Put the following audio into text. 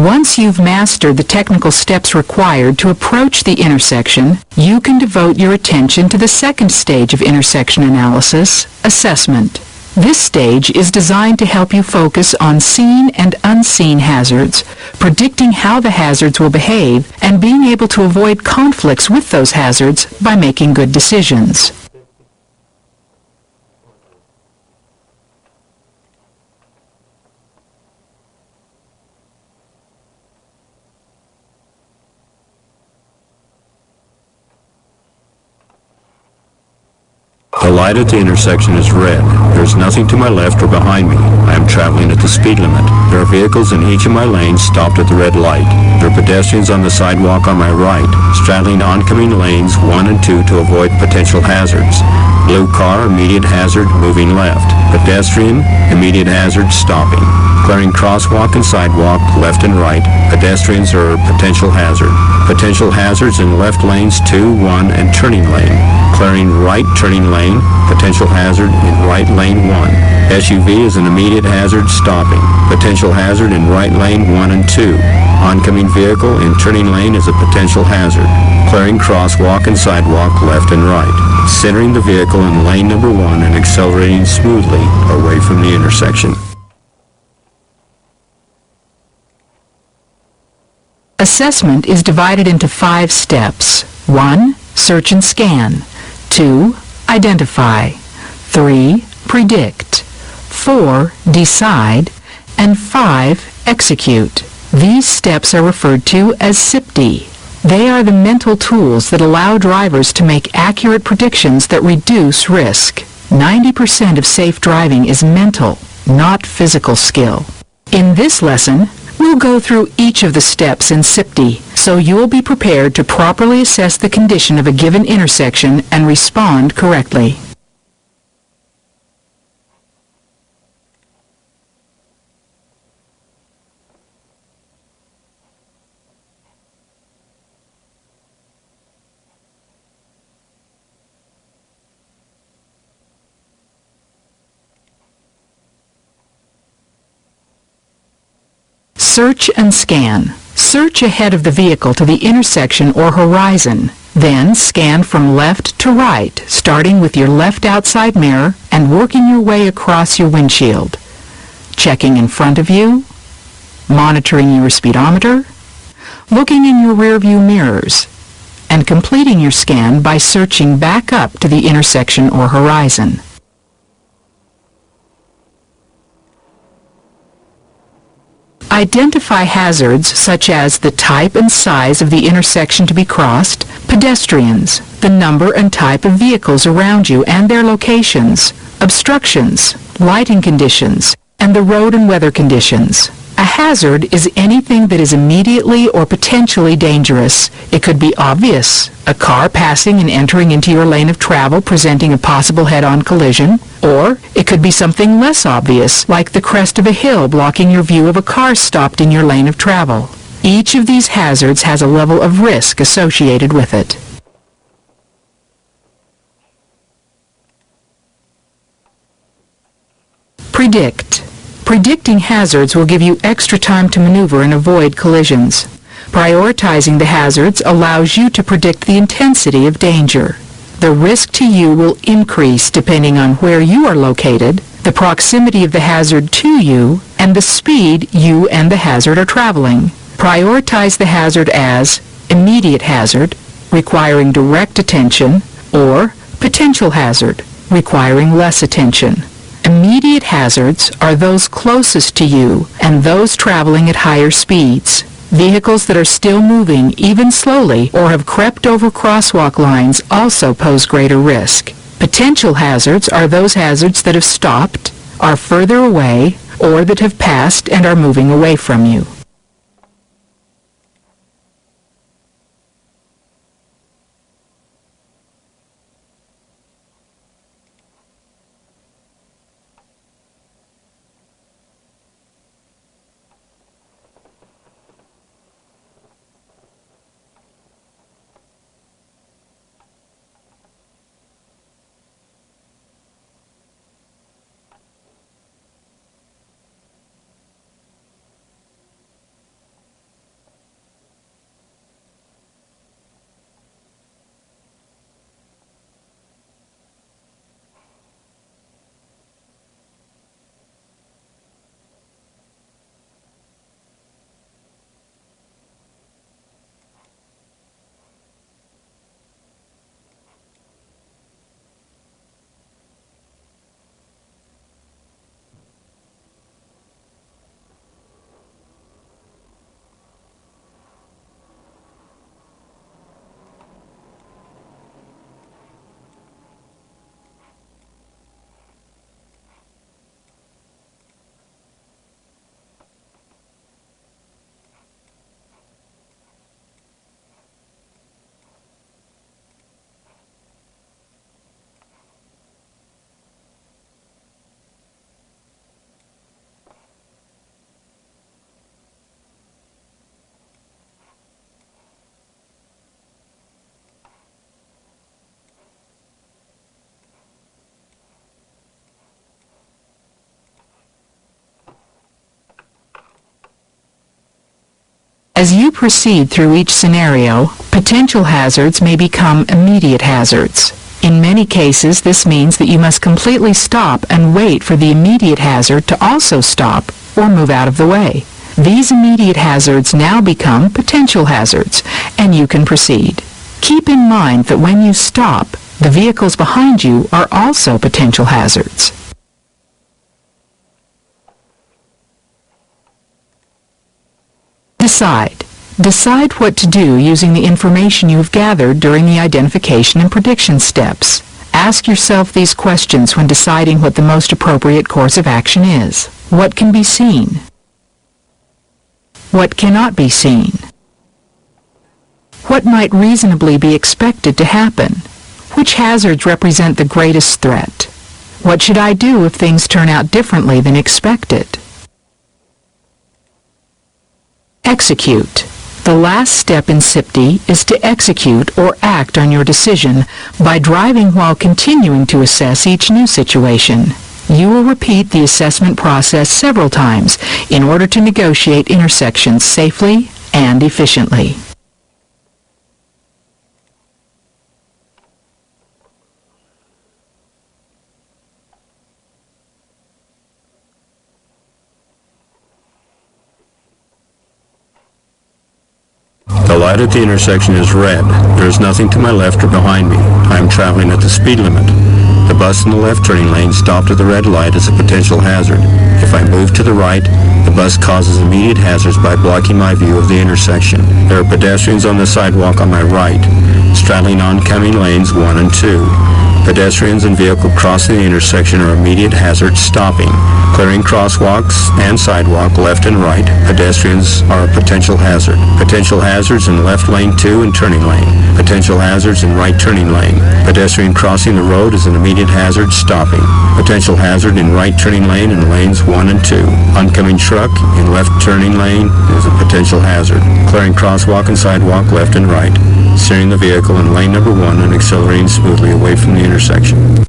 Once you've mastered the technical steps required to approach the intersection, you can devote your attention to the second stage of intersection analysis, assessment. This stage is designed to help you focus on seen and unseen hazards, predicting how the hazards will behave, and being able to avoid conflicts with those hazards by making good decisions. The light at the intersection is red. There is nothing to my left or behind me. I am traveling at the speed limit. There are vehicles in each of my lanes stopped at the red light. There are pedestrians on the sidewalk on my right, straddling oncoming lanes 1 and 2 to avoid potential hazards. Blue car, immediate hazard, moving left. Pedestrian, immediate hazard, stopping. Clearing crosswalk and sidewalk, left and right. Pedestrians are a potential hazard. Potential hazards in left lanes 2, 1, and turning lane. Clearing right turning lane, potential hazard in right lane 1. SUV is an immediate hazard, stopping. Potential hazard in right lane 1 and 2. Oncoming vehicle in turning lane is a potential hazard. Clearing crosswalk and sidewalk left and right. Centering the vehicle in lane number 1 and accelerating smoothly away from the intersection. Assessment is divided into 5 steps. 1. Search and scan. 2. Identify. 3. Predict. 4. Decide. And 5. Execute. These steps are referred to as SIPD. They are the mental tools that allow drivers to make accurate predictions that reduce risk. 90% of safe driving is mental, not physical skill. In this lesson, we'll go through each of the steps in SIPD, so you'll be prepared to properly assess the condition of a given intersection and respond correctly. Search and scan. Search ahead of the vehicle to the intersection or horizon. Then scan from left to right, starting with your left outside mirror and working your way across your windshield. Checking in front of you, monitoring your speedometer, looking in your rearview mirrors, and completing your scan by searching back up to the intersection or horizon. Identify hazards such as the type and size of the intersection to be crossed, pedestrians, the number and type of vehicles around you and their locations, obstructions, lighting conditions, and the road and weather conditions. A hazard is anything that is immediately or potentially dangerous. It could be obvious, a car passing and entering into your lane of travel presenting a possible head-on collision, or it could be something less obvious, like the crest of a hill blocking your view of a car stopped in your lane of travel. Each of these hazards has a level of risk associated with it. Predict. Predicting hazards will give you extra time to maneuver and avoid collisions. Prioritizing the hazards allows you to predict the intensity of danger. The risk to you will increase depending on where you are located, the proximity of the hazard to you, and the speed you and the hazard are traveling. Prioritize the hazard as immediate hazard, requiring direct attention, or potential hazard, requiring less attention. Immediate hazards are those closest to you and those traveling at higher speeds. Vehicles that are still moving, even slowly, or have crept over crosswalk lines also pose greater risk. Potential hazards are those hazards that have stopped, are further away, or that have passed and are moving away from you. As you proceed through each scenario, potential hazards may become immediate hazards. In many cases, this means that you must completely stop and wait for the immediate hazard to also stop or move out of the way. These immediate hazards now become potential hazards, and you can proceed. Keep in mind that when you stop, the vehicles behind you are also potential hazards. Decide. Decide what to do using the information you have gathered during the identification and prediction steps. Ask yourself these questions when deciding what the most appropriate course of action is. What can be seen? What cannot be seen? What might reasonably be expected to happen? Which hazards represent the greatest threat? What should I do if things turn out differently than expected? Execute. The last step in SIPD is to execute or act on your decision by driving while continuing to assess each new situation. You will repeat the assessment process several times in order to negotiate intersections safely and efficiently. The light at the intersection is red. There is nothing to my left or behind me. I am traveling at the speed limit. The bus in the left turning lane stopped at the red light as a potential hazard. If I move to the right, the bus causes immediate hazards by blocking my view of the intersection. There are pedestrians on the sidewalk on my right, straddling oncoming lanes 1 and 2. Pedestrians and vehicle crossing the intersection are immediate hazards stopping. Clearing crosswalks and sidewalk left and right, pedestrians are a potential hazard. Potential hazards in left lane 2 and turning lane. Potential hazards in right turning lane. Pedestrian crossing the road is an immediate hazard stopping. Potential hazard in right turning lane in lanes 1 and 2. Oncoming truck in left turning lane is a potential hazard. Clearing crosswalk and sidewalk left and right. Steering the vehicle in lane number 1 and accelerating smoothly away from the intersection.